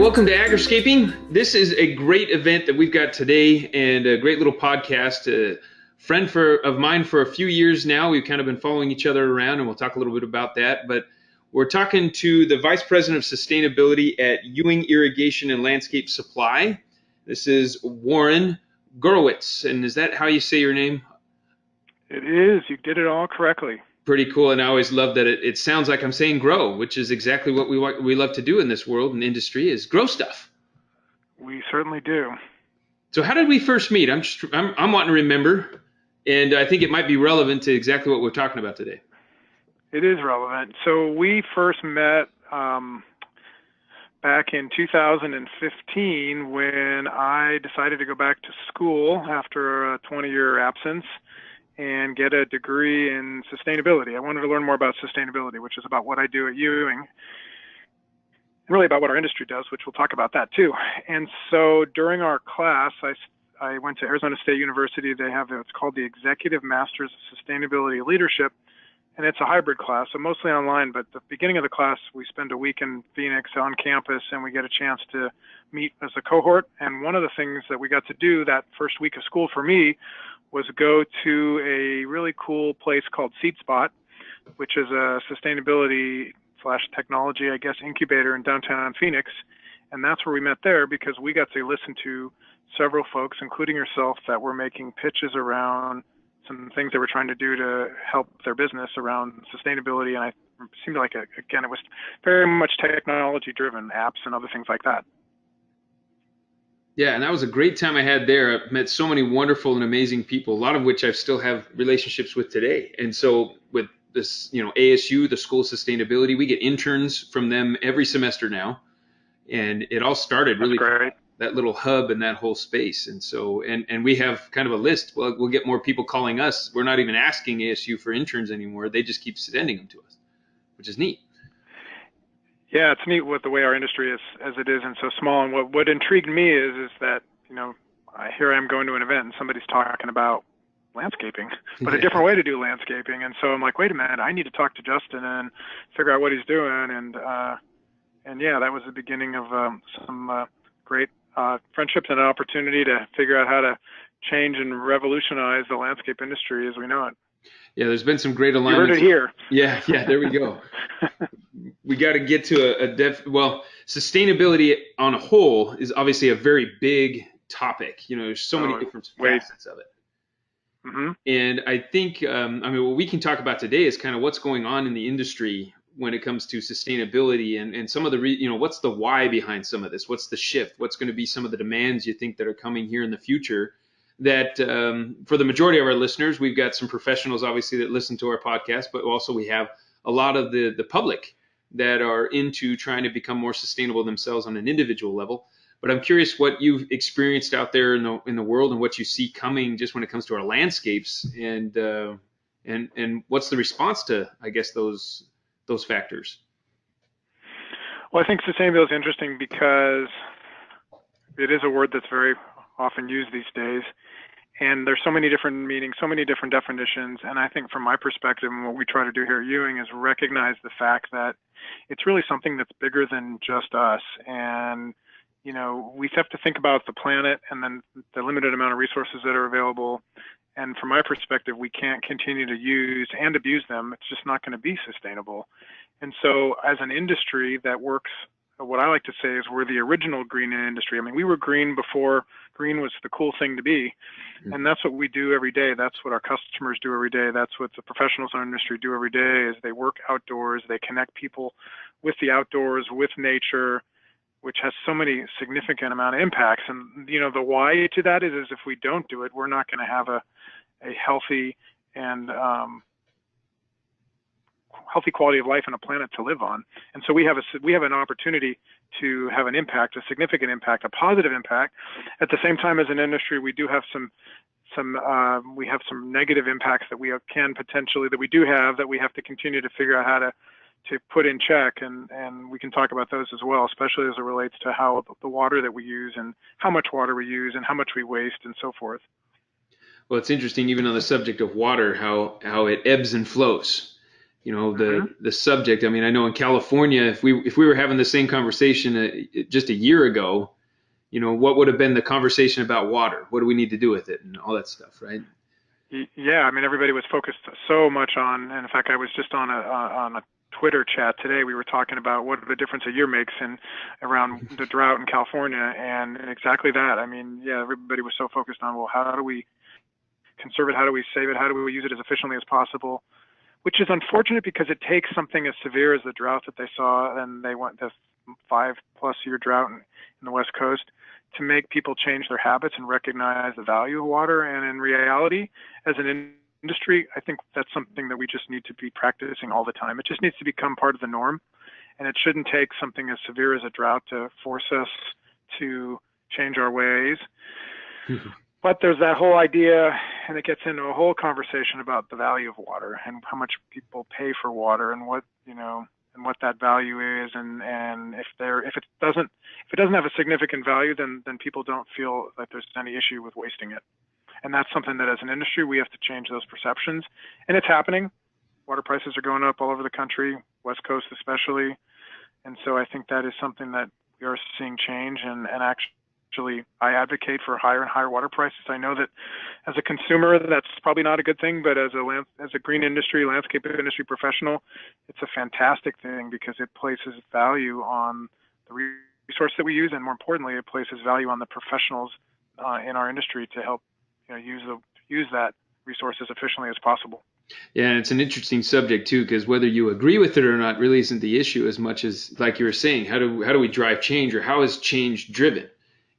welcome to Agriscaping. This is a great event that we've got today and a great little podcast. A friend of mine for a few years now. We've kind of been following each other around, and we'll talk a little bit about that. But we're talking to the Vice President of Sustainability at Ewing Irrigation and Landscape Supply. This is Warren Gorowitz. And is that how you say your name? It is. You did it all correctly. Pretty cool, and I always love that it sounds like I'm saying grow, which is exactly what we love to do in this world and industry is grow stuff. We certainly do. So how did we first meet? I'm wanting to remember, and I think it might be relevant to exactly what we're talking about today. It is relevant. So we first met back in 2015 when I decided to go back to school after a 20-year absence and get a degree in sustainability. I wanted to learn more about sustainability, which is about what I do at Ewing, really about what our industry does, which we'll talk about that too. And so during our class, I went to Arizona State University. They have it's called the Executive Masters of Sustainability Leadership, and it's a hybrid class, so mostly online. But the beginning of the class, we spend a week in Phoenix on campus, and we get a chance to meet as a cohort. And one of the things that we got to do that first week of school for me was go to a really cool place called Seed Spot, which is a sustainability / technology, I guess, incubator in downtown Phoenix. And that's where we met there because we got to listen to several folks, including yourself, that were making pitches around some things they were trying to do to help their business around sustainability. And it seemed like, again, it was very much technology driven, apps and other things like that. Yeah, and that was a great time I had there. I met so many wonderful and amazing people, a lot of which I still have relationships with today. And so with this, ASU, the School of Sustainability, we get interns from them every semester now. And it all started really from that little hub and that whole space. And so, and we have kind of a list. Well, we'll get more people calling us. We're not even asking ASU for interns anymore. They just keep sending them to us, which is neat. Yeah, it's neat with the way our industry is as it is and so small. And what intrigued me is that, here I am going to an event and somebody's talking about landscaping, but a different way to do landscaping. And so I'm like, wait a minute, I need to talk to Justin and figure out what he's doing. And yeah, that was the beginning of some great friendships and an opportunity to figure out how to change and revolutionize the landscape industry as we know it. Yeah, there's been some great alignments. You heard it here. Yeah, there we go. We got to get to sustainability on a whole is obviously a very big topic. There's so many different facets of it. Mm-hmm. And I think, what we can talk about today is kind of what's going on in the industry when it comes to sustainability and some of the, what's the why behind some of this? What's the shift? What's going to be some of the demands you think that are coming here in the future? That for the majority of our listeners, we've got some professionals, obviously, that listen to our podcast, but also we have a lot of the public that are into trying to become more sustainable themselves on an individual level. But I'm curious what you've experienced out there in the world and what you see coming just when it comes to our landscapes and what's the response to, I guess, those factors. Well, I think sustainability is interesting because it is a word that's very often used these days. And there's so many different meanings, so many different definitions. And I think from my perspective and what we try to do here at Ewing is recognize the fact that it's really something that's bigger than just us. And, we have to think about the planet and then the limited amount of resources that are available. And from my perspective, we can't continue to use and abuse them. It's just not going to be sustainable. And so as an industry that works, what I like to say is we're the original green industry. We were green before green was the cool thing to be. And that's what we do every day. That's what our customers do every day. That's what the professionals in our industry do every day is they work outdoors. They connect people with the outdoors, with nature, which has so many significant amount of impacts. And, the why to that is if we don't do it, we're not going to have a healthy and healthy quality of life and a planet to live on. And so we have an opportunity to have an impact, a significant impact, a positive impact. At the same time, as an industry, we do have some negative impacts that we have to continue to figure out how to put in check, and we can talk about those as well, especially as it relates to how the water that we use and how much water we use and how much we waste and so forth. Well, it's interesting, even on the subject of water, how it ebbs and flows. Hmm. the subject. I mean, I know in California, if we were having the same conversation just a year ago, what would have been the conversation about water? What do we need to do with it and all that stuff, right? Yeah, I mean, everybody was focused so much on, and in fact, I was just on a Twitter chat today. We were talking about what the difference a year makes in around the drought in California, and exactly that. I mean, yeah, everybody was so focused on, well, how do we conserve it? How do we save it? How do we use it as efficiently as possible? Which is unfortunate because it takes something as severe as the drought that they saw, and they went the 5+ year drought in the West Coast, to make people change their habits and recognize the value of water. And in reality, as an industry, I think that's something that we just need to be practicing all the time. It just needs to become part of the norm, and it shouldn't take something as severe as a drought to force us to change our ways. But there's that whole idea, and it gets into a whole conversation about the value of water and how much people pay for water, and what that value is, and if it doesn't have a significant value, then people don't feel like there's any issue with wasting it. And that's something that as an industry we have to change those perceptions, and it's happening. Water prices are going up all over the country, West Coast especially, and so I think that is something that we are seeing change, and actually I advocate for higher and higher water prices. I know that as a consumer, that's probably not a good thing, but as a green industry, landscape industry professional, it's a fantastic thing because it places value on the resource that we use, and more importantly, it places value on the professionals in our industry to help use that resource as efficiently as possible. Yeah, and it's an interesting subject too, because whether you agree with it or not really isn't the issue as much as, like you were saying, how do we drive change, or how is change driven?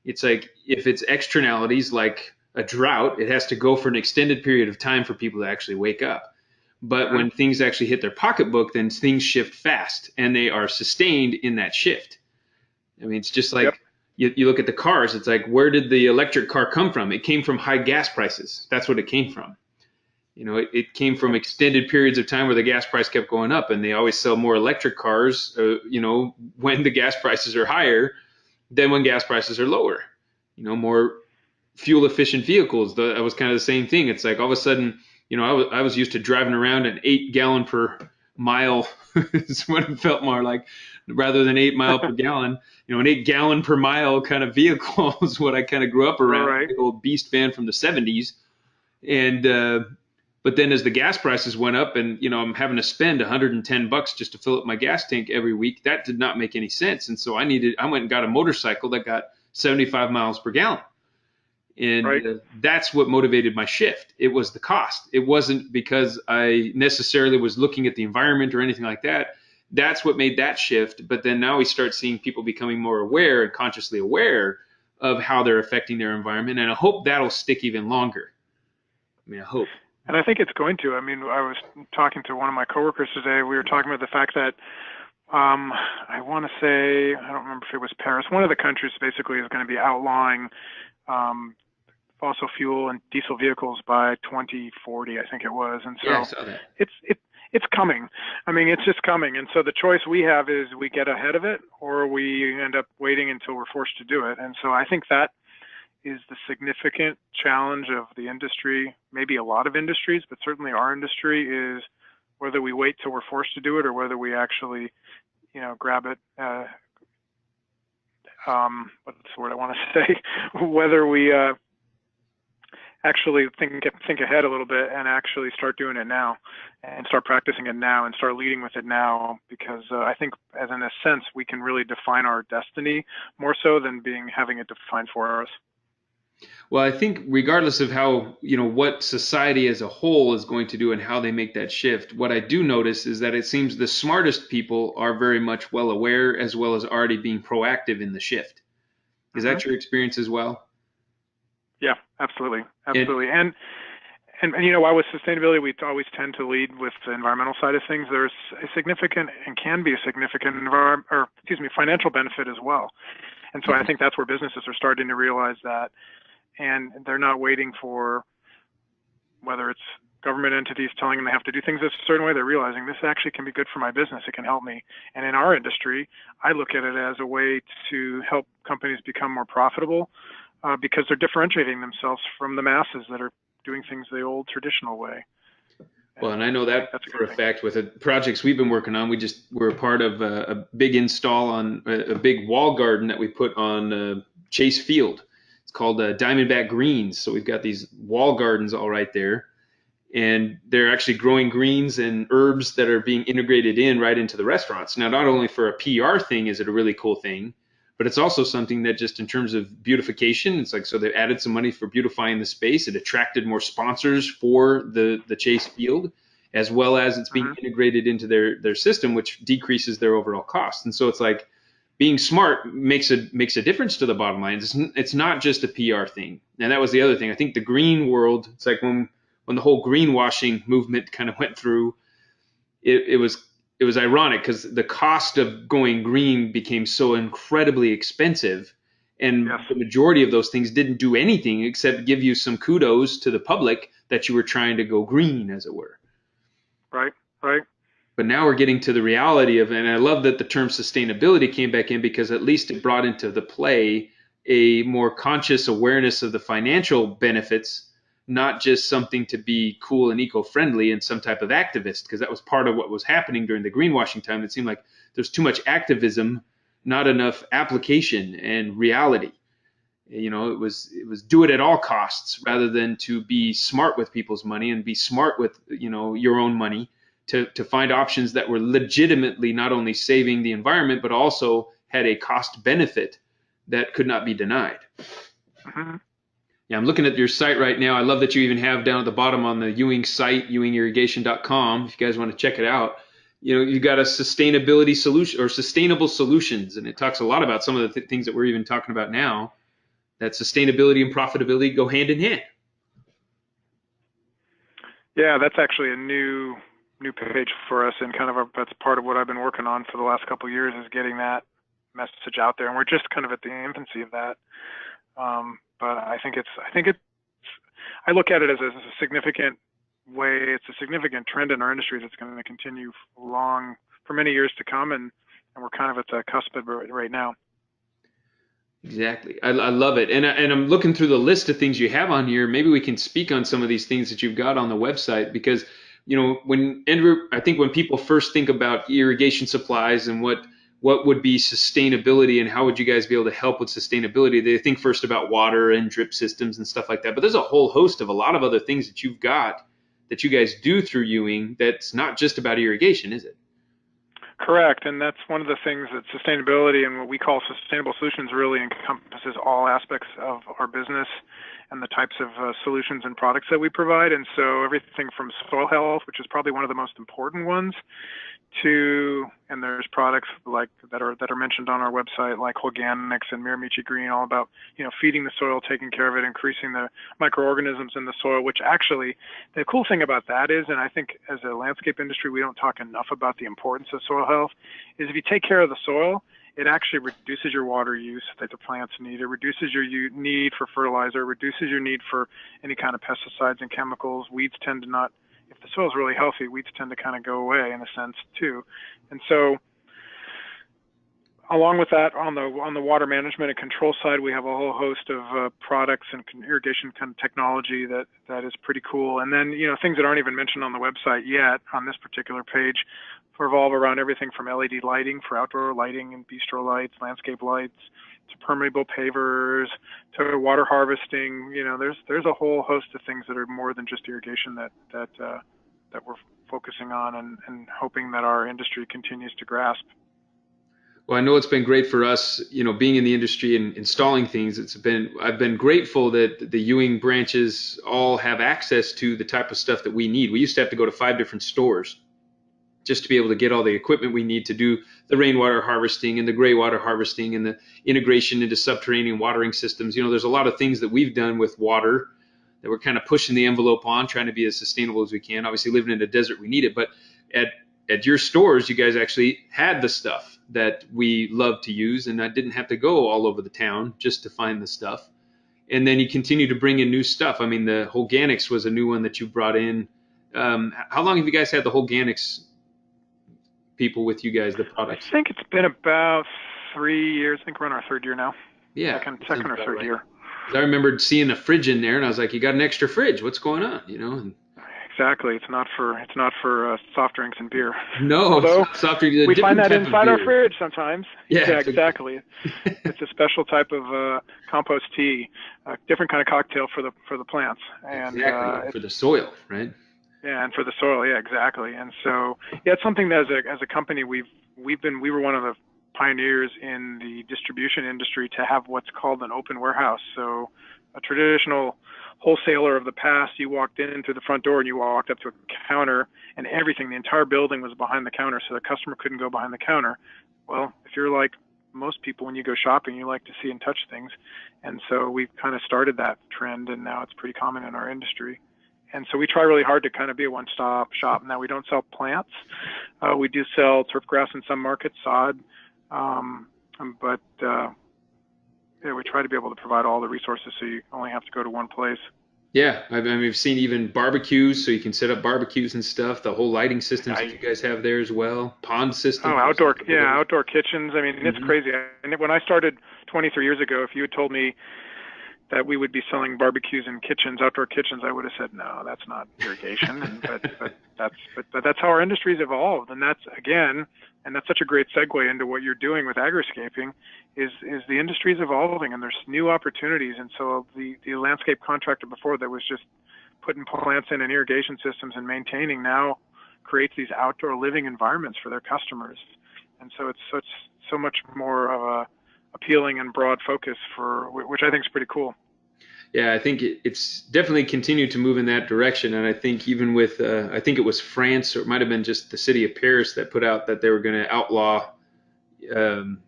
It's like if it's externalities like a drought, it has to go for an extended period of time for people to actually wake up. But Mm-hmm. when things actually hit their pocketbook, then things shift fast and they are sustained in that shift. I mean, it's just Yep. like you look at the cars, it's like, where did the electric car come from? It came from high gas prices. That's what it came from. It came from Yep. extended periods of time where the gas price kept going up, and they always sell more electric cars, when the gas prices are higher than when gas prices are lower. More fuel efficient vehicles. That was kind of the same thing. It's like all of a sudden, I was used to driving around an 8 gallon per mile is what it felt more like, rather than 8 mile per gallon. An 8 gallon per mile kind of vehicle is what I kind of grew up around, Right. big old beast van from the 70s. And but then as the gas prices went up, and I'm having to spend $110 just to fill up my gas tank every week, that did not make any sense. And so I went and got a motorcycle that got 75 miles per gallon. And Right. that's what motivated my shift. It was the cost. It wasn't because I necessarily was looking at the environment or anything like that. That's what made that shift. But then now we start seeing people becoming more aware and consciously aware of how they're affecting their environment. And I hope that'll stick even longer. I mean, I hope. And I think it's going to. I mean, I was talking to one of my coworkers today. We were talking about the fact that I want to say, I don't remember if it was Paris. One of the countries basically is going to be outlawing um, fossil fuel and diesel vehicles by 2040, I think it was. And Yeah, I so saw that. it's coming. I mean, it's just coming. And so the choice we have is we get ahead of it, or we end up waiting until we're forced to do it. And so I think that is the significant challenge of the industry, maybe a lot of industries, but certainly our industry, is whether we wait till we're forced to do it or whether we actually, grab it. What's the word I want to say? Whether we actually think ahead a little bit and actually start doing it now, and start practicing it now, and start leading with it now, because I think, as in a sense, we can really define our destiny more so than having it defined for us. Well, I think regardless of how, what society as a whole is going to do and how they make that shift, what I do notice is that it seems the smartest people are very much well aware, as well as already being proactive in the shift. Is Hmm. that your experience as well? Yeah, absolutely, And absolutely. And while with sustainability we always tend to lead with the environmental side of things, there's a significant, and can be a significant financial benefit as well. And so I think that's where businesses are starting to realize that, and they're not waiting for whether it's government entities telling them they have to do things a certain way. They're realizing this actually can be good for my business. It can help me. And in our industry, I look at it as a way to help companies become more profitable, because they're differentiating themselves from the masses that are doing things the old traditional way. Well, And and I know that that's a for good a thing. fact with the projects we've been working on. We're a part of a big install on a big wall garden that we put on Chase Field. It's called Diamondback Greens. So we've got these wall gardens all right there, and they're actually growing greens and herbs that are being integrated in right into the restaurants. Now, not only for a PR thing is it a really cool thing, but it's also something that just in terms of beautification, it's like so they've added some money for beautifying the space. It attracted more sponsors for the Chase Field, as well as it's being Hmm. integrated into their system, which decreases their overall cost. And so it's like being smart makes a difference to the bottom line. It's not just a PR thing. And that was the other thing. I think the green world, it's like when the whole greenwashing movement kind of went through, it was ironic because the cost of going green became so incredibly expensive, Yes. and the majority of those things didn't do anything except give you some kudos to the public that you were trying to go green, as it were. Right. Right. But now we're getting to the reality of, and I love that the term sustainability came back in because at least it brought into the play a more conscious awareness of the financial benefits, not just something to be cool and eco-friendly and some type of activist, because that was part of what was happening during the greenwashing time. It seemed like there's too much activism, not enough application and reality. It was do it at all costs rather than to be smart with people's money and be smart with your own money to find options that were legitimately not only saving the environment but also had a cost benefit that could not be denied. Hmm. Yeah, I'm looking at your site right now. I love that you even have down at the bottom on the Ewing site, ewingirrigation.com, if you guys want to check it out. You got a sustainability solution or sustainable solutions, and it talks a lot about some of the things that we're even talking about now, that sustainability and profitability go hand in hand. Yeah, that's actually a new page for us, and kind of that's part of what I've been working on for the last couple of years is getting that message out there. And we're just kind of at the infancy of that. But I look at it as a significant way. It's a significant trend in our industry that's going to continue for many years to come, and we're kind of at the cusp of it right now. Exactly. I love it. And I'm looking through the list of things you have on here. Maybe we can speak on some of these things that you've got on the website because, I think when people first think about irrigation supplies and what would be sustainability and how would you guys be able to help with sustainability, they think first about water and drip systems and stuff like that. But there's a whole host of a lot of other things that you've got that you guys do through Ewing that's not just about irrigation, is it? Correct, and that's one of the things that sustainability and what we call sustainable solutions really encompasses all aspects of our business and the types of solutions and products that we provide. And so everything from soil health, which is probably one of the most important ones, and there's products like that are mentioned on our website, like organics and Miramichi Green, all about feeding the soil, taking care of it, increasing the microorganisms in the soil. Which actually, the cool thing about that is, and I think as a landscape industry we don't talk enough about the importance of soil health, is if you take care of the soil, it actually reduces your water use that the plants need. It reduces your need for fertilizer. It reduces your need for any kind of pesticides and chemicals. Weeds tend to not. If the soil is really healthy, weeds tend to kind of go away in a sense too. And so, along with that, on the water management and control side, we have a whole host of products and irrigation kind of technology that is pretty cool. And then things that aren't even mentioned on the website yet on this particular page revolve around everything from LED lighting for outdoor lighting and bistro lights, landscape lights, to permeable pavers, to water harvesting. There's a whole host of things that are more than just irrigation that we're focusing on and hoping that our industry continues to grasp. Well, I know it's been great for us, being in the industry and installing things. I've been grateful that the Ewing branches all have access to the type of stuff that we need. We used to have to go to 5 different stores just to be able to get all the equipment we need to do the rainwater harvesting and the gray water harvesting and the integration into subterranean watering systems. There's a lot of things that we've done with water that we're kind of pushing the envelope on, trying to be as sustainable as we can. Obviously, living in a desert, we need it. But at your stores, you guys actually had the stuff that we love to use, and I didn't have to go all over the town just to find the stuff. And then you continue to bring in new stuff. I mean, the Organics was a new one that you brought in. How long have you guys had the Organics people with you guys, the I products? think it's been about 3 years. I think we're in our third year now. Yeah, Second or third right. year. 'Cause I remembered seeing a fridge in there, and I was like, "You got an extra fridge? What's going on?" And exactly. It's not for soft drinks and beer. No, Although soft drink is a we find different that type of inside our beer. fridge sometimes. Yeah, Yeah, exactly. It's a special type of compost tea, a different kind of cocktail for the plants, and exactly for the soil, right? yeah, and for the soil. Yeah, exactly. And so yeah, it's something that as a company we were one of the pioneers in the distribution industry to have what's called an open warehouse. So a traditional wholesaler of the past, you walked in through the front door and you walked up to a counter and everything, the entire building was behind the counter, so the customer couldn't go behind the counter. Well, if you're like most people, when you go shopping, you like to see and touch things. And so we've kind of started that trend, and now it's pretty common in our industry. And so we try really hard to kind of be a one-stop shop. Now, we don't sell plants. We do sell turf grass in some markets, sod, but yeah, we try to be able to provide all the resources so you only have to go to one place. Yeah, I mean, we've seen even barbecues, so you can set up barbecues and stuff. The whole lighting systems that you guys have there as well, pond systems. Outdoor kitchens. I mean, it's Hmm. crazy. And when I started 23 years ago, if you had told me that we would be selling barbecues and kitchens, outdoor kitchens, I would have said, no, that's not irrigation. But that's how our industry's evolved. And that's, again, and that's such a great segue into what you're doing with agriscaping is the industry's evolving and there's new opportunities. And so the landscape contractor before that was just putting plants in and irrigation systems and maintaining now creates these outdoor living environments for their customers. And so it's so much more of a appealing and broad focus for which I think is pretty cool. Yeah, I think it's definitely continued to move in that direction, and I think even with I think it was France or it might have been just the city of Paris that put out that they were going to outlaw um,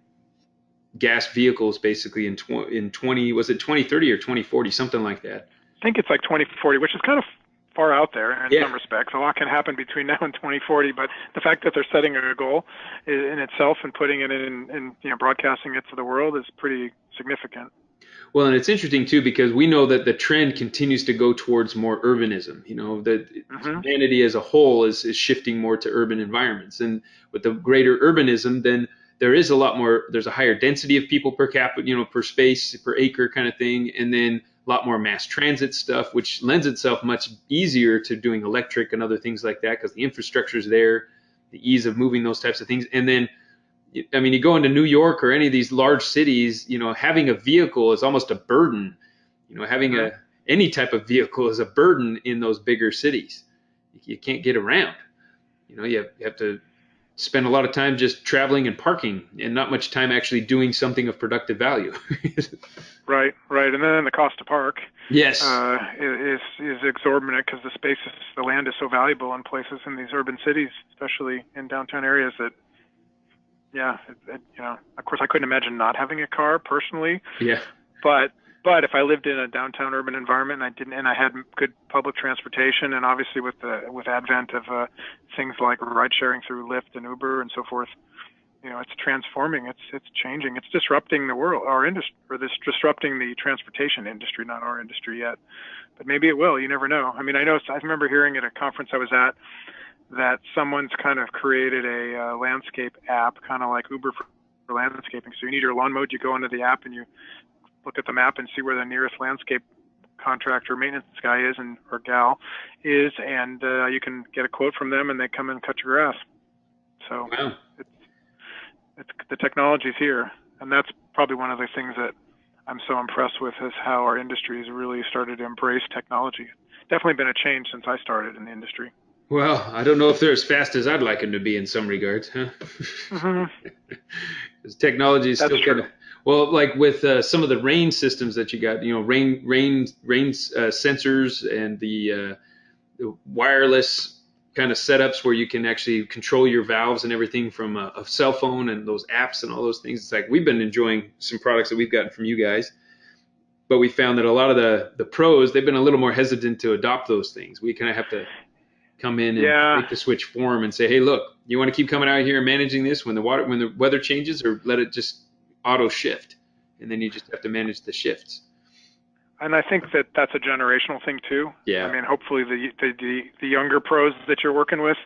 gas vehicles basically in 20 was it 2030 or 2040 something like that. I think it's like 2040, which is kind of far out there in Yeah, some respects. A lot can happen between now and 2040, but the fact that they're setting a goal in itself and putting it in broadcasting it to the world is pretty significant. well, and it's interesting too because we know that the trend continues to go towards more urbanism. You know, that Hmm. humanity as a whole is shifting more to urban environments, and with the greater urbanism, then there is a lot more. There's a higher density of people per capita, you know, per space, per acre kind of thing, and then a lot more mass transit stuff, which lends itself much easier to doing electric and other things like that because the infrastructure is there, the ease of moving those types of things, and then I mean, you go into New York or any of these large cities, you know, having a vehicle is almost a burden. You know, having Hmm. a any type of vehicle is a burden in those bigger cities. You can't get around. You know, you have to spend a lot of time just traveling and parking and not much time actually doing something of productive value. Right, and then the cost to park Yes. is exorbitant because the land is so valuable in places in these urban cities, especially in downtown areas. That yeah, of course, I couldn't imagine not having a car personally, Yeah. but if I lived in a downtown urban environment and I had good public transportation, and obviously with advent of things like ride sharing through Lyft and Uber and so forth, it's transforming, it's changing, it's disrupting the world, our industry, or this disrupting the transportation industry, not our industry yet, but maybe it will. You never know. I mean, I remember hearing at a conference I was at that someone's kind of created a landscape app, kind of like Uber for landscaping. So you need your lawn mowed, you go into the app and you look at the map and see where the nearest landscape contractor maintenance guy is or gal is, and you can get a quote from them and they come and cut your grass. So Wow. it's the technology's here, and that's probably one of the things that I'm so impressed with is how our industry has really started to embrace technology. Definitely been a change since I started in the industry. Well, I don't know if they're as fast as I'd like them to be in some regards, huh? Hmm. Because technology is That's still kind true. of well, like with some of the rain systems that you got, you know, rain sensors and the wireless kind of setups where you can actually control your valves and everything from a cell phone and those apps and all those things. It's like we've been enjoying some products that we've gotten from you guys, but we found that a lot of the pros they've been a little more hesitant to adopt those things. We kind of have to come in and Yeah, make the switch for them and say, hey, look, you want to keep coming out here and managing this when the weather changes, or let it just auto shift, and then you just have to manage the shifts. and I think that that's a generational thing too. I Yeah. mean, hopefully the younger pros that you're working with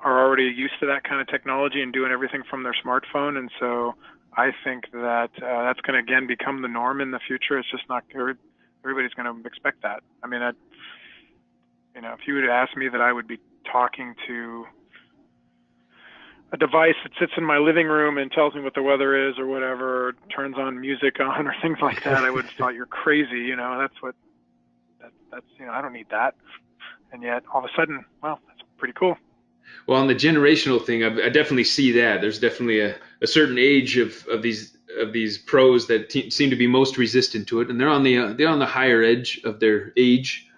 are already used to that kind of technology and doing everything from their smartphone, and so I think that that's going to again become the norm in the future. It's just not everybody's going to expect that. I mean, You know, if you would ask me that I would be talking to a device that sits in my living room and tells me what the weather is or whatever, or turns on music on or things like that, I would have thought you're crazy. You know, that's you know, I don't need that. And yet all of a sudden, well, that's pretty cool. Well, on the generational thing, I definitely see that. There's definitely a certain age of these pros that seem to be most resistant to it, and they're on the higher edge of their age.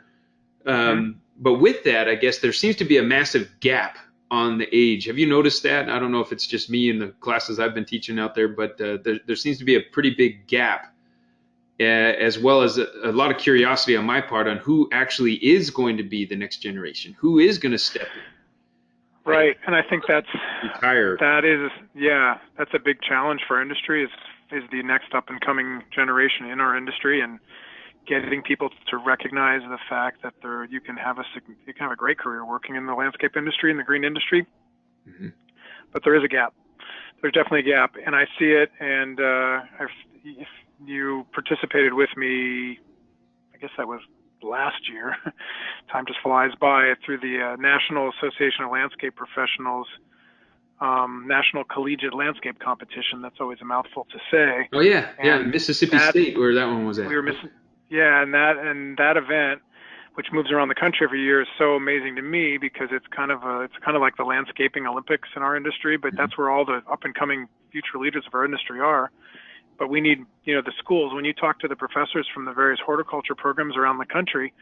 But with that, I guess there seems to be a massive gap on the age. Have you noticed that? I don't know if it's just me in the classes I've been teaching out there, but there seems to be a pretty big gap, as well as a lot of curiosity on my part on who actually is going to be the next generation, who is going to step in. Right, and I think that's a big challenge for our industry is the next up and coming generation in our industry, and getting people to recognize the fact that you can have a great career working in the landscape industry and the green industry. Mm-hmm. But there is a gap. There's definitely a gap, and I see it. And if you participated with me, I guess that was last year. Time just flies by, through the National Association of Landscape Professionals National Collegiate Landscape Competition. That's always a mouthful to say. Oh yeah, Mississippi State, where that one was at. We were missing. Yeah, and that event, which moves around the country every year, is so amazing to me, because it's kind of like the landscaping Olympics in our industry, but that's where all the up and coming future leaders of our industry are. But we need, the schools. When you talk to the professors from the various horticulture programs around the country,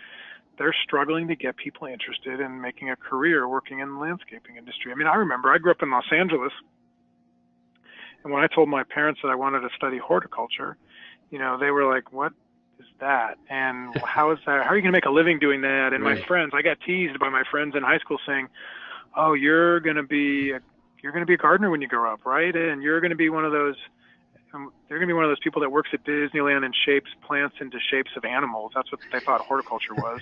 they're struggling to get people interested in making a career working in the landscaping industry. I mean, I remember I grew up in Los Angeles, and when I told my parents that I wanted to study horticulture, they were like, "What is that? And how is that? How are you going to make a living doing that?" And right. My friends, I got teased by my friends in high school saying, "Oh, you're going to be a gardener when you grow up, right? And you're going to be one of those people that works at Disneyland and shapes plants into shapes of animals." That's what they thought horticulture was.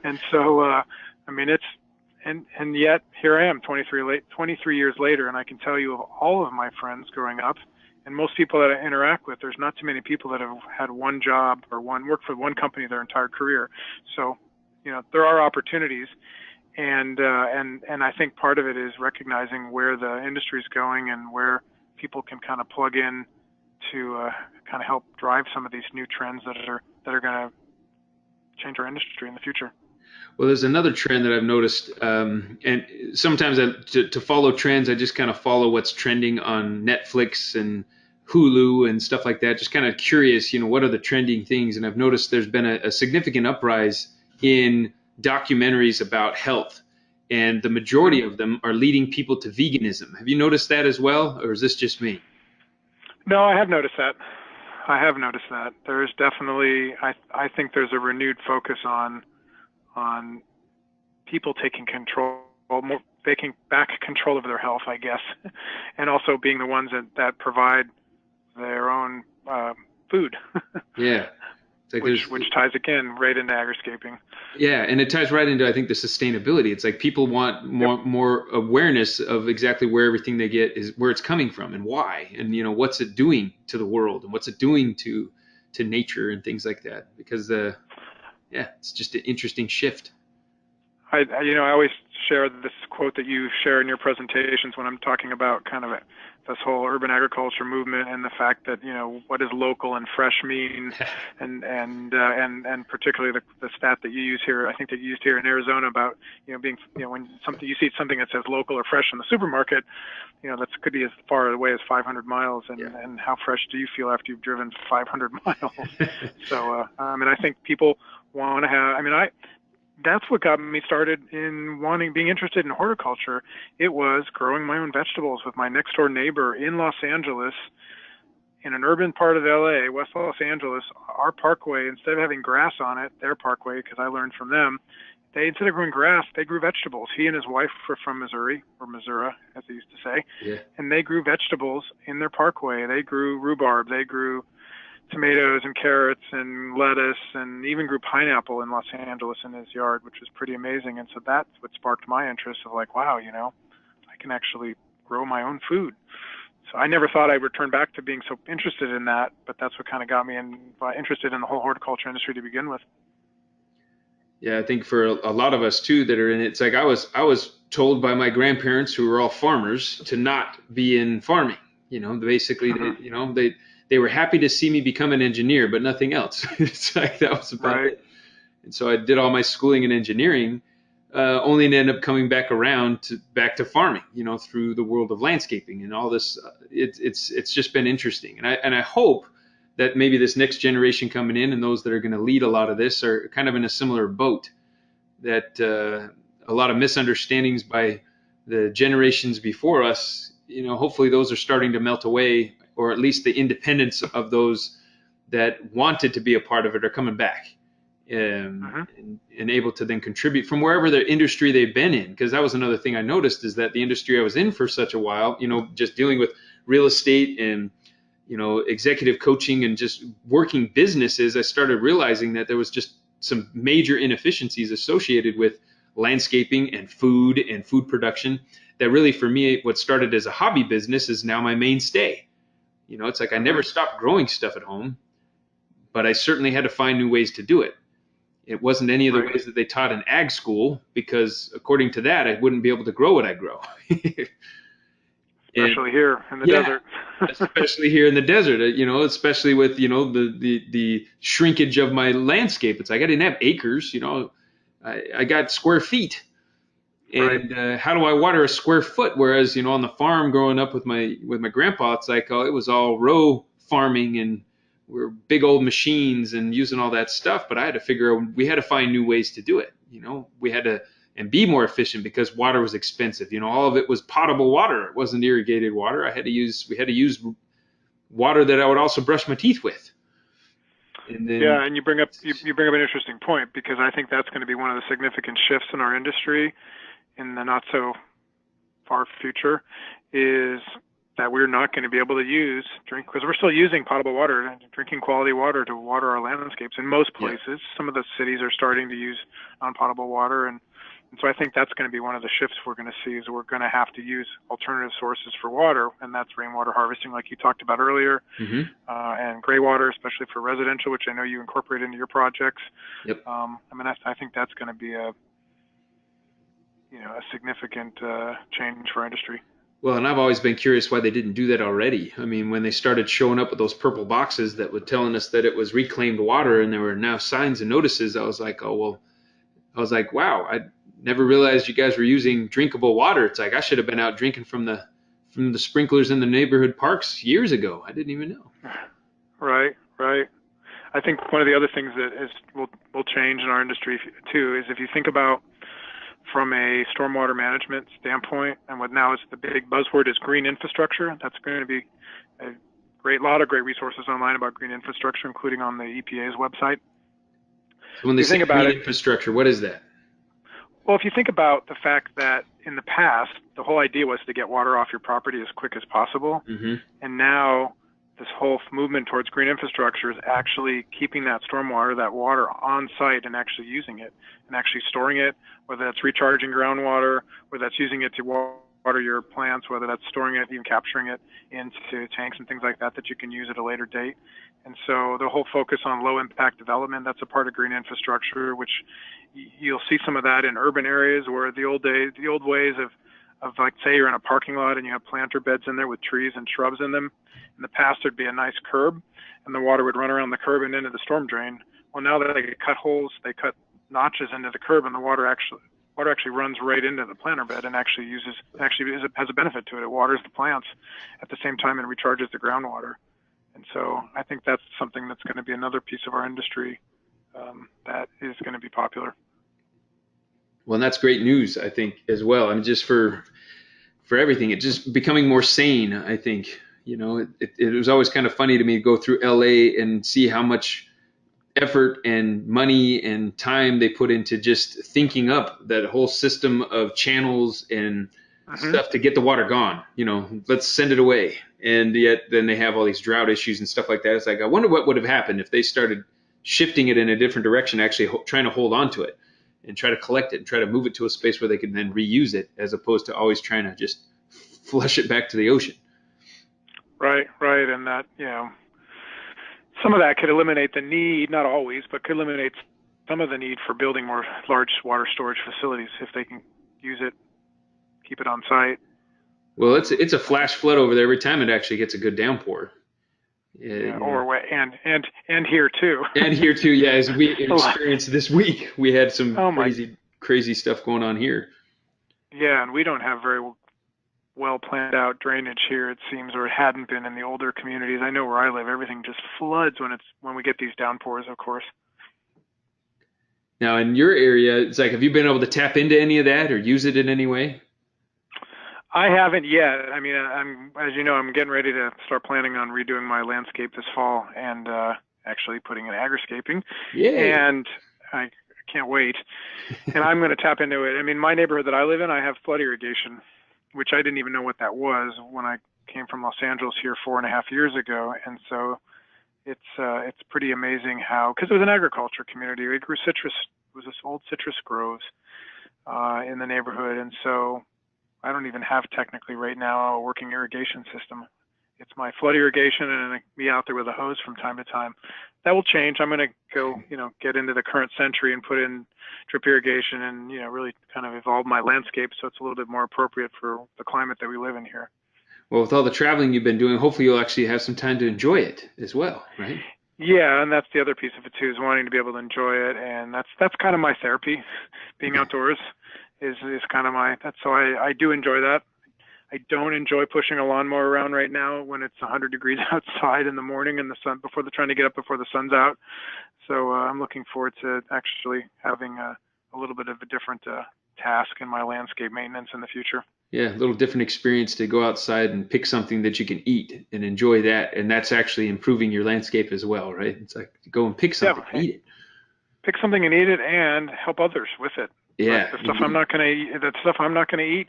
And so, and yet here I am 23 years later, and I can tell you of all of my friends growing up, and most people that I interact with, there's not too many people that have had one job or worked for one company their entire career. So, there are opportunities, and I think part of it is recognizing where the industry is going and where people can kind of plug in to kind of help drive some of these new trends that are going to change our industry in the future. Well, there's another trend that I've noticed, and sometimes to follow trends, I just kind of follow what's trending on Netflix and Hulu and stuff like that. Just kind of curious, what are the trending things? And I've noticed there's been a significant uprise in documentaries about health, and the majority of them are leading people to veganism. Have you noticed that as well, or is this just me? No, I have noticed that. There's definitely, I think there's a renewed focus on people taking back control of their health, I guess, and also being the ones that provide their own food. Yeah. Like which ties again right into agriscaping. Yeah, and it ties right into, I think, the sustainability. It's like people want more awareness of exactly where everything they get is, where it's coming from and why, and what's it doing to the world and what's it doing to nature and things like that. Because it's just an interesting shift. I always share this quote that you share in your presentations when I'm talking about kind of this whole urban agriculture movement, and the fact that what does local and fresh mean, and particularly the stat that you use here, I think that you used here in Arizona about being when you see something that says local or fresh in the supermarket, that could be as far away as 500 miles, and how fresh do you feel after you've driven 500 miles? So I think people want to have. That's what got me started in being interested in horticulture. It was growing my own vegetables with my next door neighbor in Los Angeles, in an urban part of LA, West Los Angeles. Our parkway, instead of having grass on it, their parkway, because I learned from them, instead of growing grass, they grew vegetables. He and his wife were from Missouri, or Missouri, as they used to say, and they grew vegetables in their parkway. They grew rhubarb, they grew tomatoes and carrots and lettuce, and even grew pineapple in Los Angeles in his yard, which was pretty amazing. And so that's what sparked my interest of like, wow, I can actually grow my own food. So I never thought I'd return back to being so interested in that, but that's what kind of got me interested in the whole horticulture industry to begin with. Yeah, I think for a lot of us too that are in it, it's like I was told by my grandparents who were all farmers to not be in farming. Basically Hmm. they were happy to see me become an engineer, but nothing else. It's like that was about Right. it. And so I did all my schooling in engineering, only to end up coming back to farming. Through the world of landscaping and all this. It's just been interesting, and I hope that maybe this next generation coming in and those that are going to lead a lot of this are kind of in a similar boat. That a lot of misunderstandings by the generations before us. Hopefully those are starting to melt away, or at least the independence of those that wanted to be a part of it are coming back, Hmm. and able to then contribute from wherever the industry they've been in. Because that was another thing I noticed, is that the industry I was in for such a while, just dealing with real estate and executive coaching and just working businesses, I started realizing that there was just some major inefficiencies associated with landscaping and food production that really, for me, what started as a hobby business is now my mainstay. It's like I Hmm. never stopped growing stuff at home, but I certainly had to find new ways to do it. It wasn't any of the Right. ways that they taught in ag school, because according to that, I wouldn't be able to grow what I grow. And Especially here in the yeah, desert. especially here in the desert, especially with, the shrinkage of my landscape. It's like I didn't have acres, I got square feet. Right. And how do I water a square foot? Whereas, on the farm growing up with my grandpa, it's like, oh, it was all row farming and we're big old machines and using all that stuff. But I had to we had to find new ways to do it. We had to and be more efficient because water was expensive. All of it was potable water. It wasn't irrigated water. We had to use water that I would also brush my teeth with. And then, Yeah, and you bring up an interesting point, because I think that's going to be one of the significant shifts in our industry in the not so far future, is that we're not going to be able to drink, because we're still using potable water and drinking quality water to water our landscapes in most yeah, places. Some of the cities are starting to use non-potable water, and so I think that's going to be one of the shifts we're going to see, is we're going to have to use alternative sources for water, and that's rainwater harvesting, like you talked about earlier, hmm, and gray water, especially for residential, which I know you incorporate into your projects. yep. I think that's going to be a significant change for our industry. Well, and I've always been curious why they didn't do that already. I mean, when they started showing up with those purple boxes that were telling us that it was reclaimed water and there were now signs and notices, I was like, oh, well, I was like, wow, I never realized you guys were using drinkable water. It's like I should have been out drinking from the sprinklers in the neighborhood parks years ago. I didn't even know. Right, right. I think one of the other things that will change in our industry too is, if you think about from a stormwater management standpoint, and what now is the big buzzword is green infrastructure. That's going to be a lot of great resources online about green infrastructure, including on the EPA's website. So when If they you say think about green it, infrastructure, what is that? well, if you think about the fact that in the past, the whole idea was to get water off your property as quick as possible. Hmm. And now this whole movement towards green infrastructure is actually keeping that stormwater, that water on site, and actually using it and actually storing it, whether that's recharging groundwater, whether that's using it to water your plants, whether that's storing it, even capturing it into tanks and things like that that you can use at a later date. And so the whole focus on low impact development, that's a part of green infrastructure, which you'll see some of that in urban areas, where the old ways of like, say you're in a parking lot and you have planter beds in there with trees and shrubs in them. In the past, there'd be a nice curb and the water would run around the curb and into the storm drain. Well, now that they cut holes, they cut notches into the curb, and the water actually runs right into the planter bed and actually has a benefit to it. It waters the plants at the same time and recharges the groundwater. And so I think that's something that's going to be another piece of our industry that is going to be popular. Well, and that's great news, I think, as well. I mean, just for everything, it just becoming more sane. I think, it was always kind of funny to me to go through LA and see how much effort and money and time they put into just thinking up that whole system of channels and Hmm. stuff to get the water gone. Let's send it away. And yet then they have all these drought issues and stuff like that. It's like, I wonder what would have happened if they started shifting it in a different direction, actually trying to hold on to it and try to collect it and try to move it to a space where they can then reuse it, as opposed to always trying to just flush it back to the ocean. Right, right. And that, some of that could eliminate the need, not always, but could eliminate some of the need for building more large water storage facilities if they can use it, keep it on site. Well, it's a flash flood over there every time it actually gets a good downpour. Yeah, Yeah, and here too. And here too, yeah, as we experienced this week, we had some Oh my, crazy stuff going on here. yeah, and we don't have very well planned out drainage here, it seems, or it hadn't been in the older communities. I know where I live, everything just floods when we get these downpours, of course. Now, in your area, it's like, have you been able to tap into any of that or use it in any way? I haven't yet. I mean, as you know, I'm getting ready to start planning on redoing my landscape this fall and actually putting in agriscaping. Yay. And I can't wait. And I'm going to tap into it. I mean, my neighborhood that I live in, I have flood irrigation, which I didn't even know what that was when I came from Los Angeles here 4.5 years ago. And so it's pretty amazing how, because it was an agriculture community, it grew citrus, it was this old citrus groves in the neighborhood. And so I don't even have technically right now a working irrigation system. It's my flood irrigation and me out there with a hose from time to time. That will change. I'm going to go, get into the current century and put in drip irrigation and, really kind of evolve my landscape so it's a little bit more appropriate for the climate that we live in here. Well, with all the traveling you've been doing, hopefully you'll actually have some time to enjoy it as well, right? Yeah, and that's the other piece of it too, is wanting to be able to enjoy it, and that's kind of my therapy. Being outdoors is kind of so I do enjoy that. I don't enjoy pushing a lawnmower around right now when it's 100 degrees outside in the morning and the sun trying to get up before the sun's out. So I'm looking forward to actually having a little bit of a different task in my landscape maintenance in the future. Yeah, a little different experience to go outside and pick something that you can eat and enjoy that. And that's actually improving your landscape as well, right? It's like go and pick something and eat it. Pick something and eat it and help others with it. Yeah. Like the stuff I'm not going to eat,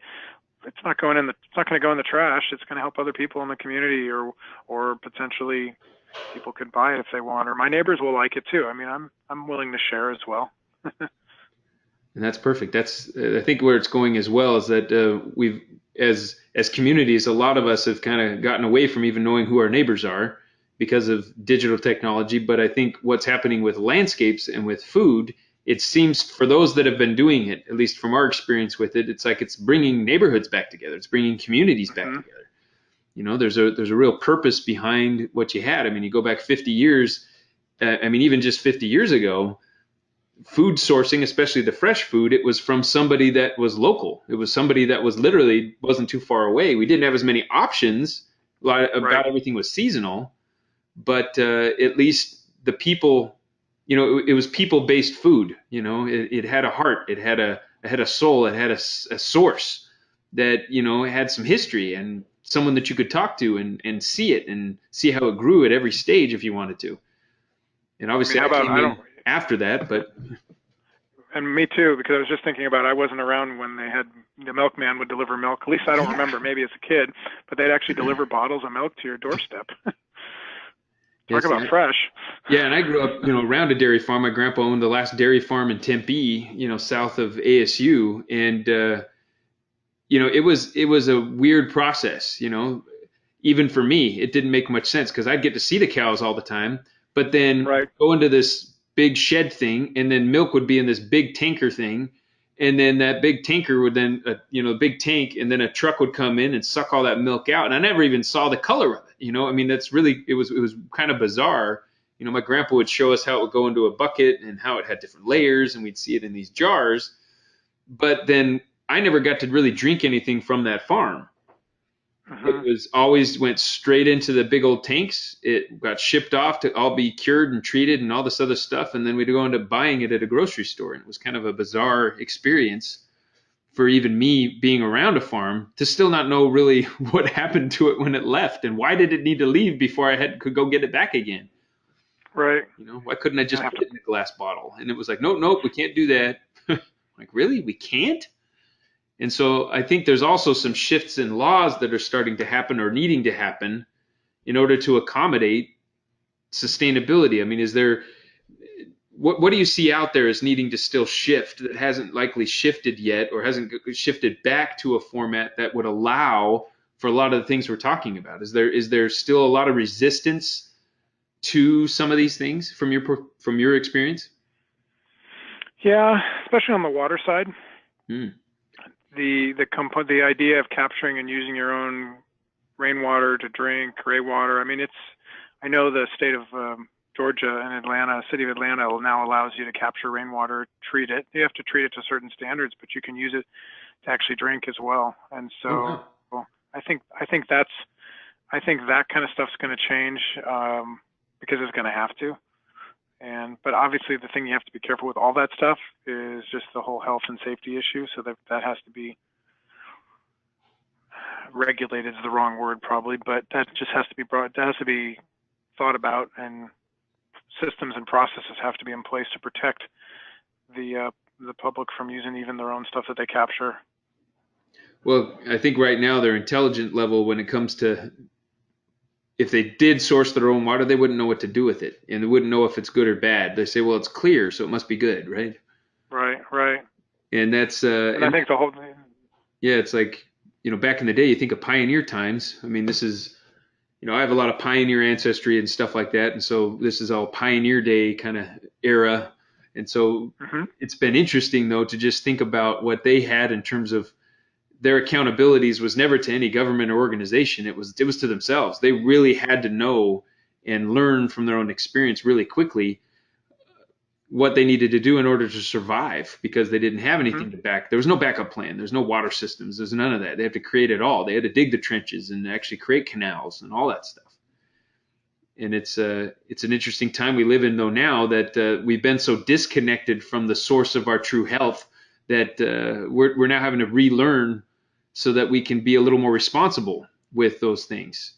it's not going to go in the trash. It's going to help other people in the community or potentially people could buy it if they want, or my neighbors will like it too. I mean, I'm willing to share as well. And that's perfect. That's I think where it's going as well is that we've as communities, a lot of us have kind of gotten away from even knowing who our neighbors are because of digital technology. But I think what's happening with landscapes and with food, it seems for those that have been doing it, at least from our experience with it, it's like it's bringing neighborhoods back together. It's bringing communities back together. There's a real purpose behind what you had. I mean, you go back 50 years. Even just 50 years ago, food sourcing, especially the fresh food, it was from somebody that was local. It was somebody that was literally wasn't too far away. We didn't have as many options. About everything was seasonal, but at least the people, it was people-based food. It had a heart. It had a soul. It had a source that had some history and someone that you could talk to and see it and see how it grew at every stage if you wanted to. And obviously, I came in after that, but. And me too, because I was just thinking about I wasn't around when the milkman would deliver milk. At least I don't remember, maybe as a kid, but they'd actually deliver bottles of milk to your doorstep. Talk about fresh. Yeah, and I grew up, around a dairy farm. My grandpa owned the last dairy farm in Tempe, south of ASU, and it was a weird process. Even for me, it didn't make much sense because I'd get to see the cows all the time, but then go into this big shed thing, and then milk would be in this big tanker thing, and then that big tanker would then big tank, and then a truck would come in and suck all that milk out, and I never even saw the color of it. That's really it was kind of bizarre. My grandpa would show us how it would go into a bucket and how it had different layers, and we'd see it in these jars, but then I never got to really drink anything from that farm. It was always went straight into the big old tanks. It got shipped off to all be cured and treated and all this other stuff. And then we'd go into buying it at a grocery store. And it was kind of a bizarre experience for even me being around a farm to still not know really what happened to it when it left and why did it need to leave before I could go get it back again. Right. Why couldn't I just put it in a glass bottle? And it was like, nope, we can't do that. Like, really? We can't? And so I think there's also some shifts in laws that are starting to happen or needing to happen in order to accommodate sustainability. Is there what do you see out there as needing to still shift that hasn't likely shifted yet or hasn't shifted back to a format that would allow for a lot of the things we're talking about? Is there still a lot of resistance to some of these things from your experience? Yeah, especially on the water side. Hmm. The idea of capturing and using your own rainwater to drink, gray water. I mean, I know the state of Georgia and Atlanta, city of Atlanta now allows you to capture rainwater, treat it. You have to treat it to certain standards, but you can use it to actually drink as well. And Oh, so wow. I think that kind of stuff's going to change because it's going to have to. But obviously the thing you have to be careful with all that stuff is just the whole health and safety issue. So that has to be regulated is the wrong word probably, but that just has to be brought. That has to be thought about, and systems and processes have to be in place to protect the public from using even their own stuff that they capture. Well, I think right now their intelligent level when it comes to if they did source their own water, they wouldn't know what to do with it, and they wouldn't know if it's good or bad. They say, well, it's clear, so it must be good, right? Right, right. And that's And I think the whole yeah, it's like, back in the day, you think of pioneer times. I mean, this is, I have a lot of pioneer ancestry and stuff like that, and so this is all pioneer day kind of era. And so hmm it's been interesting though to just think about what they had in terms of their accountabilities was never to any government or organization. It was to themselves. They really had to know and learn from their own experience really quickly what they needed to do in order to survive because they didn't have hmm anything to back. There was no backup plan. There's no water systems. There's none of that. They had to create it all. They had to dig the trenches and actually create canals and all that stuff. And it's an interesting time we live in though now that we've been so disconnected from the source of our true health that we're now having to relearn so that we can be a little more responsible with those things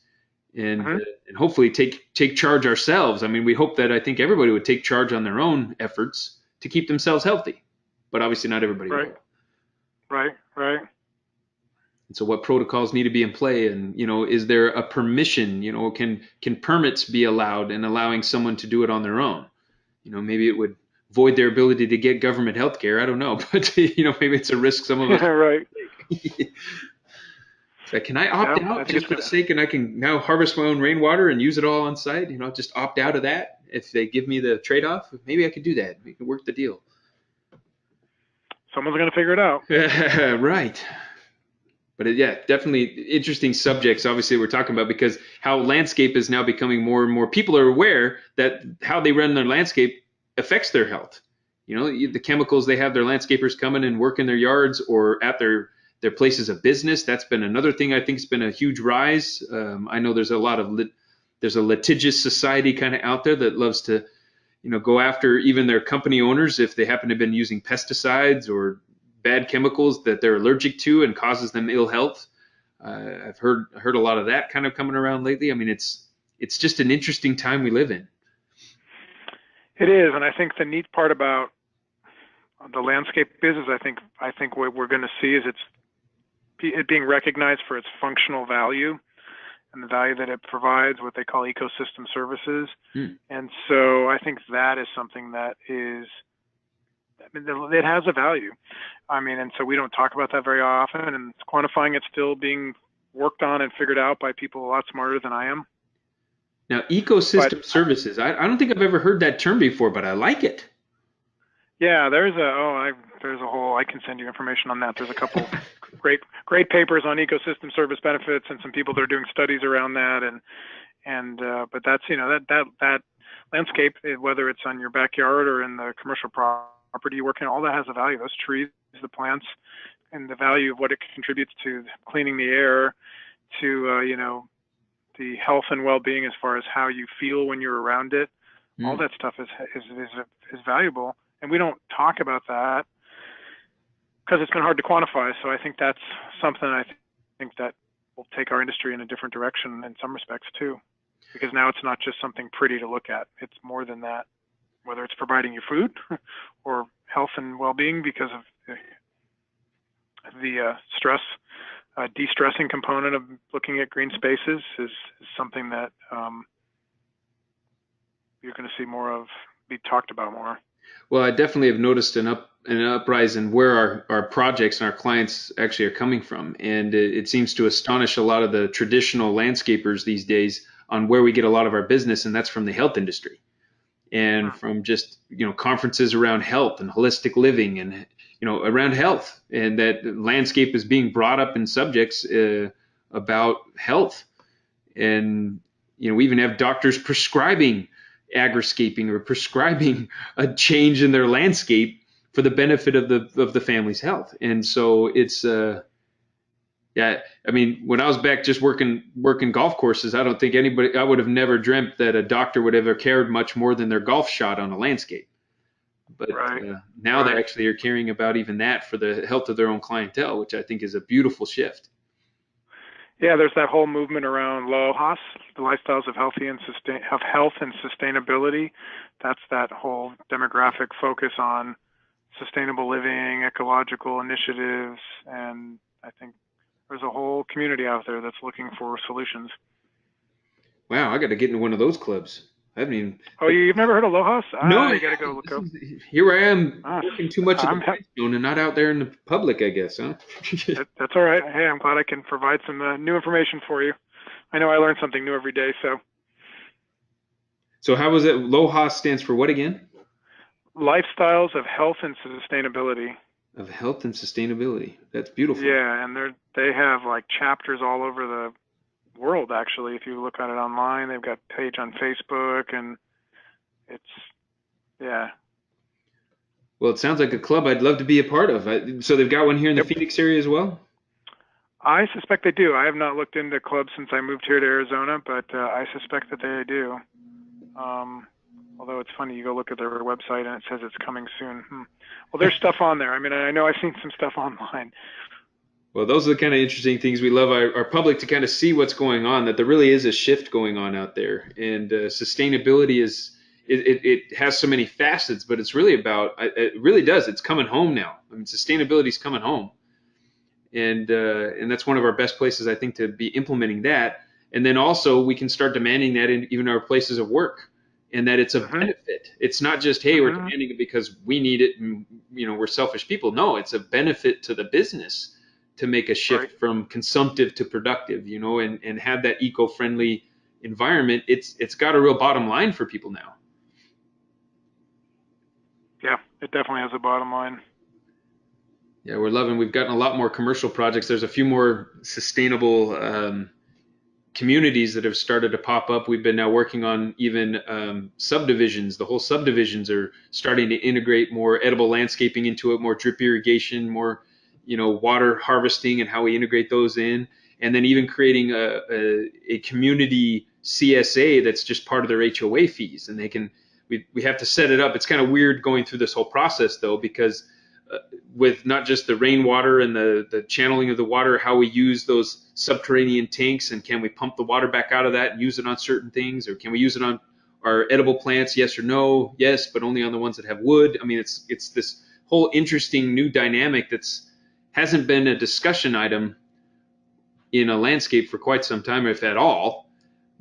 and hmm and hopefully take charge ourselves. I mean, we hope that I think everybody would take charge on their own efforts to keep themselves healthy, but obviously not everybody Right, will. right, right. And so, what protocols need to be in play, and is there a permission? Can permits be allowed, and allowing someone to do it on their own? Maybe it would void their ability to get government health care. I don't know, but maybe it's a risk some of us Right. take. So can I opt Yeah, I out think just it's for the gonna. sake, and I can now harvest my own rainwater and use it all on site? Just opt out of that if they give me the trade-off. Maybe I could do that. We can work the deal. Someone's gonna figure it out. Right. But yeah, definitely interesting subjects. Obviously, we're talking about because how landscape is now becoming more and more. People are aware that how they run their landscape affects their health. The chemicals they have their landscapers coming and work in their yards or at their places of business. That's been another thing I think has been a huge rise. I know there's a lot of there's a litigious society kind of out there that loves to go after even their company owners if they happen to have been using pesticides or bad chemicals that they're allergic to and causes them ill health. I've heard a lot of that kind of coming around lately. I mean, it's just an interesting time we live in. It is, and I think the neat part about the landscape business, I think what we're going to see is it being recognized for its functional value and the value that it provides, what they call ecosystem services. Hmm. And so I think that is something that is, I mean, it has a value. I mean, and so we don't talk about that very often, and quantifying it's still being worked on and figured out by people a lot smarter than I am. Now, But ecosystem services. I don't think I've ever heard that term before, but I like it. yeah, there's a whole. I can send you information on that. There's a couple great papers on ecosystem service benefits, and some people that are doing studies around that. But that's that landscape, whether it's on your backyard or in the commercial property you work in, all that has a value. Those trees, the plants, and the value of what it contributes to cleaning the air, to the health and well-being as far as how you feel when you're around it. All Hmm. that stuff is valuable, and we don't talk about that because it's been hard to quantify. So I think that's something think that will take our industry in a different direction in some respects too, because now it's not just something pretty to look at. It's more than that, whether it's providing you food or health and well-being because of the stress, de-stressing component of looking at green spaces is something that you're going to see more of, be talked about more. Well, I definitely have noticed an uprise in where our projects and our clients actually are coming from, and it seems to astonish a lot of the traditional landscapers these days on where we get a lot of our business, and that's from the health industry. and from just, conferences around health and holistic living and, around health, and that landscape is being brought up in subjects about health. And, we even have doctors prescribing agriscaping or prescribing a change in their landscape for the benefit of the family's health. And so it's, yeah, I mean, when I was back just working golf courses, I don't think I would have never dreamt that a doctor would ever cared much more than their golf shot on a landscape. But now they actually are caring about even that for the health of their own clientele, which I think is a beautiful shift. Yeah, there's that whole movement around LOHAS, the lifestyles of health and sustainability. That's that whole demographic focus on sustainable living, ecological initiatives, and I think there's a whole community out there that's looking for solutions. Wow, I got to get into one of those clubs. I haven't even. Oh, you've never heard of LOHAS? No, you got to go look up. Here I am working too much at the Redstone and not out there in the public, I guess, huh? That's all right. Hey, I'm glad I can provide some new information for you. I know I learn something new every day, so. So how was it? LOHAS stands for what again? Lifestyles of Health and Sustainability. Of health and sustainability. That's beautiful. Yeah, and they have like chapters all over the world, actually. If you look at it online, they've got a page on Facebook, and it's, yeah. Well, it sounds like a club I'd love to be a part of. So they've got one here in the Phoenix area as well? I suspect they do. I have not looked into clubs since I moved here to Arizona, but I suspect that they do. Although it's funny, you go look at their website and it says it's coming soon. Well, there's stuff on there. I mean, I know I've seen some stuff online. Well, those are the kind of interesting things we love our public to kind of see what's going on, that there really is a shift going on out there. And sustainability it has so many facets, but it's really about, it really does. It's coming home now. I mean, sustainability is coming home. And that's one of our best places, I think, to be implementing that. And then also we can start demanding that in even our places of work, and that it's a benefit. It's not just, hey, we're demanding it because we need it and, we're selfish people. No, it's a benefit to the business to make a shift from consumptive to productive, and have that eco-friendly environment. It's got a real bottom line for people now. Yeah, it definitely has a bottom line. Yeah, we've gotten a lot more commercial projects. There's a few more sustainable communities that have started to pop up. We've been now working on even subdivisions. The whole subdivisions are starting to integrate more edible landscaping into it, more drip irrigation, more, water harvesting and how we integrate those in. And then even creating a community CSA that's just part of their HOA fees. And we have to set it up. It's kind of weird going through this whole process, though, because with not just the rainwater and the channeling of the water, how we use those subterranean tanks, and can we pump the water back out of that and use it on certain things, or can we use it on our edible plants? Yes or no? Yes, but only on the ones that have wood. I mean, it's this whole interesting new dynamic hasn't been a discussion item in a landscape for quite some time, if at all.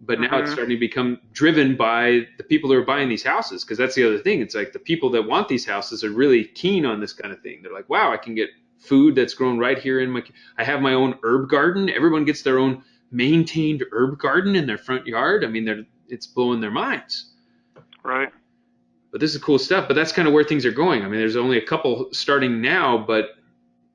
But now it's starting to become driven by the people who are buying these houses, because that's the other thing. It's like the people that want these houses are really keen on this kind of thing. They're like, wow, I can get food that's grown right here I have my own herb garden. Everyone gets their own maintained herb garden in their front yard. I mean, it's blowing their minds. Right. But this is cool stuff. But that's kind of where things are going. I mean, there's only a couple starting now, but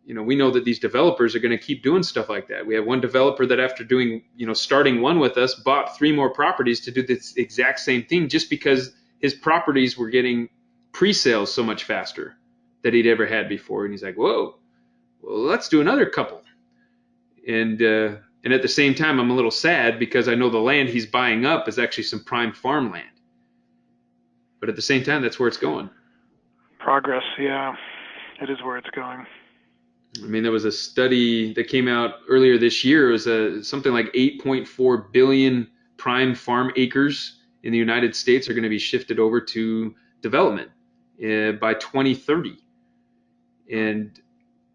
we know that these developers are going to keep doing stuff like that. We have one developer that after doing, starting one with us, bought 3 more properties to do this exact same thing, just because his properties were getting pre-sales so much faster than he'd ever had before. And he's like, whoa, well, let's do another couple. And at the same time, I'm a little sad because I know the land he's buying up is actually some prime farmland. But at the same time, that's where it's going. Progress, yeah, it is where it's going. I mean, there was a study that came out earlier this year. It was something like 8.4 billion prime farm acres in the United States are going to be shifted over to development by 2030. And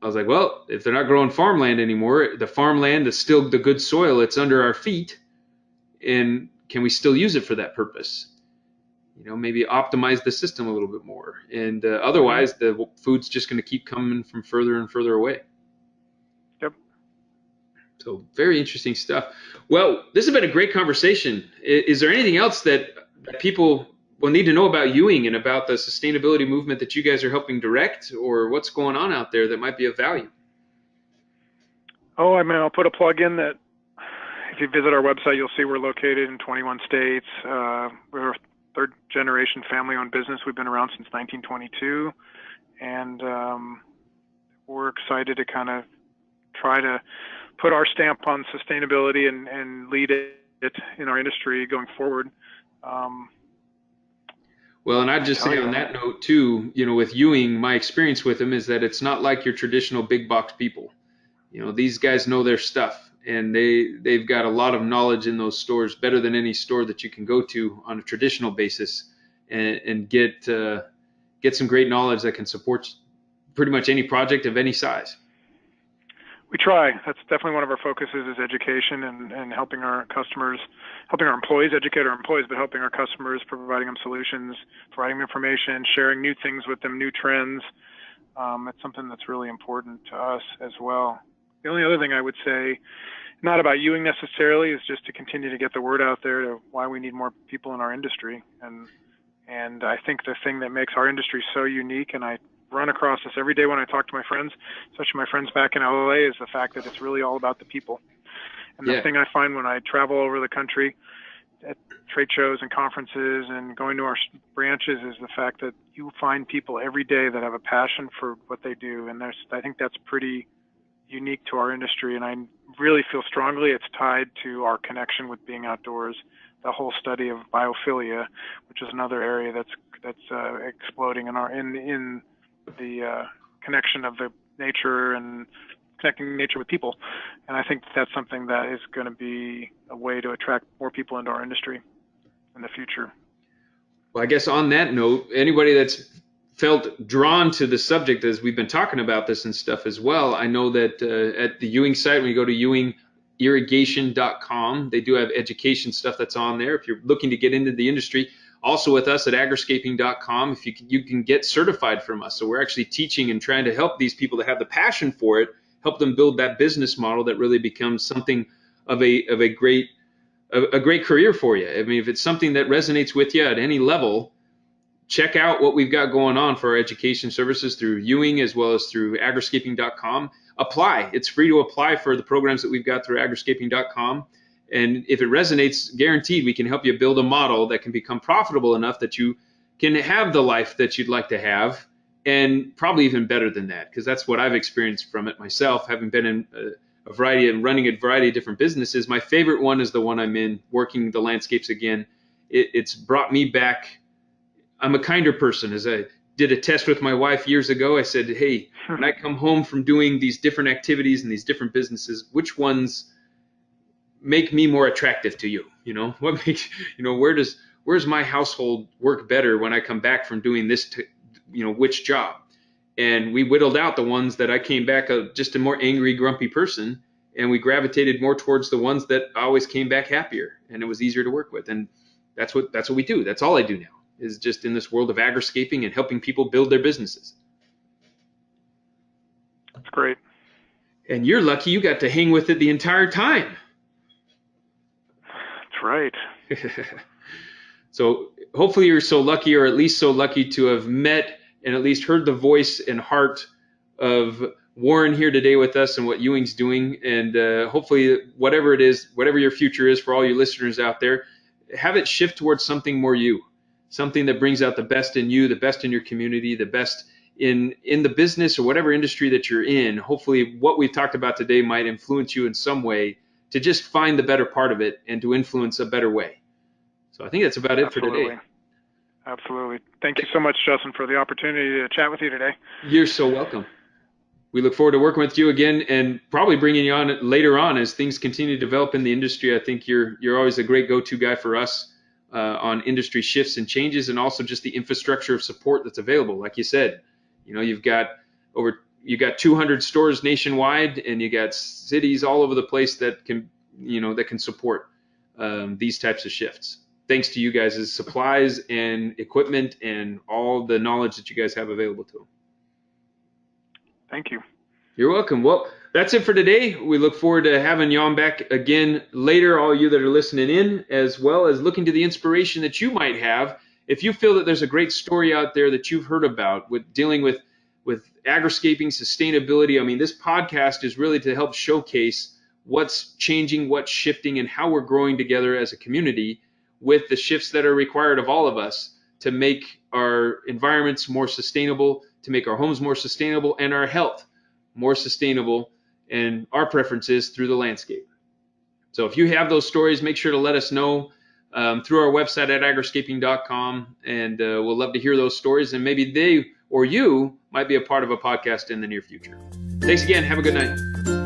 I was like, well, if they're not growing farmland anymore, the farmland is still the good soil. It's under our feet. And can we still use it for that purpose? Maybe optimize the system a little bit more. And otherwise, the food's just going to keep coming from further and further away. Yep. So very interesting stuff. Well, this has been a great conversation. Is there anything else that people will need to know about Ewing and about the sustainability movement that you guys are helping direct, or what's going on out there that might be of value? Oh, I mean, I'll put a plug in that if you visit our website, you'll see we're located in 21 states. We're a third-generation family-owned business. We've been around since 1922, and we're excited to kind of try to put our stamp on sustainability and lead it in our industry going forward. Well, and I'd just say on that note too, with Ewing, my experience with them is that it's not like your traditional big box people. These guys know their stuff, and they've got a lot of knowledge in those stores, better than any store that you can go to on a traditional basis, and get some great knowledge that can support pretty much any project of any size. We try. That's definitely one of our focuses is education and helping our customers, helping our employees, educate our employees, but helping our customers, providing them solutions, providing them information, sharing new things with them, new trends. It's something that's really important to us as well. The only other thing I would say, not about Ewing necessarily, is just to continue to get the word out there to why we need more people in our industry. And I think the thing that makes our industry so unique, and I run across this every day when I talk to my friends, especially my friends back in LA, is the fact that it's really all about the people. And the thing I find when I travel over the country at trade shows and conferences and going to our branches is the fact that you find people every day that have a passion for what they do. And I think that's pretty unique to our industry. And I really feel strongly it's tied to our connection with being outdoors. The whole study of biophilia, which is another area that's exploding in the connection of the nature and connecting nature with people. And I think that's something that is going to be a way to attract more people into our industry in the future. Well, I guess on that note, anybody that's felt drawn to the subject as we've been talking about this and stuff as well, I know that at the Ewing site, when you go to ewingirrigation.com, they do have education stuff that's on there if you're looking to get into the industry. Also with us at agriscaping.com, if you can get certified from us. So we're actually teaching and trying to help these people that have the passion for it, help them build that business model that really becomes something of a great career for you. I mean, if it's something that resonates with you at any level, check out what we've got going on for our education services through Ewing as well as through agriscaping.com. Apply. It's free to apply for the programs that we've got through agriscaping.com. And if it resonates, guaranteed, we can help you build a model that can become profitable enough that you can have the life that you'd like to have, and probably even better than that, because that's what I've experienced from it myself, having been in a variety and running a variety of different businesses. My favorite one is the one I'm in, working the landscapes again. It's brought me back. I'm a kinder person. As I did a test with my wife years ago, I said, hey, when I come home from doing these different activities and these different businesses, which ones make me more attractive to you? What makes, where's my household work better when I come back from doing this, which job? And we whittled out the ones that I came back just a more angry, grumpy person, and we gravitated more towards the ones that always came back happier, and it was easier to work with. And that's what we do. That's all I do now, is just in this world of agriscaping and helping people build their businesses. That's great. And you're lucky you got to hang with it the entire time. Right. So hopefully you're so lucky, or at least so lucky to have met and at least heard the voice and heart of Warren here today with us and what Ewing's doing. And hopefully whatever it is, whatever your future is for all you listeners out there, have it shift towards something more you, something that brings out the best in you, the best in your community, the best in the business or whatever industry that you're in. Hopefully what we've talked about today might influence you in some way to just find the better part of it and to influence a better way. So I think that's about it for today. Absolutely. Thank you so much, Justin, for the opportunity to chat with you today. You're so welcome. We look forward to working with you again and probably bringing you on later on as things continue to develop in the industry. I think you're always a great go-to guy for us on industry shifts and changes, and also just the infrastructure of support that's available. Like you said, you've got 200 stores nationwide, and you got cities all over the place that can support these types of shifts. Thanks to you guys' supplies and equipment and all the knowledge that you guys have available to them. Thank you. You're welcome. Well, that's it for today. We look forward to having you on back again later, all you that are listening in, as well as looking to the inspiration that you might have if you feel that there's a great story out there that you've heard about with dealing with agriscaping, sustainability, I mean, this podcast is really to help showcase what's changing, what's shifting, and how we're growing together as a community with the shifts that are required of all of us to make our environments more sustainable, to make our homes more sustainable, and our health more sustainable, and our preferences through the landscape. So if you have those stories, make sure to let us know through our website at agriscaping.com, and we'll love to hear those stories, and maybe they or you might be a part of a podcast in the near future. Thanks again. Have a good night.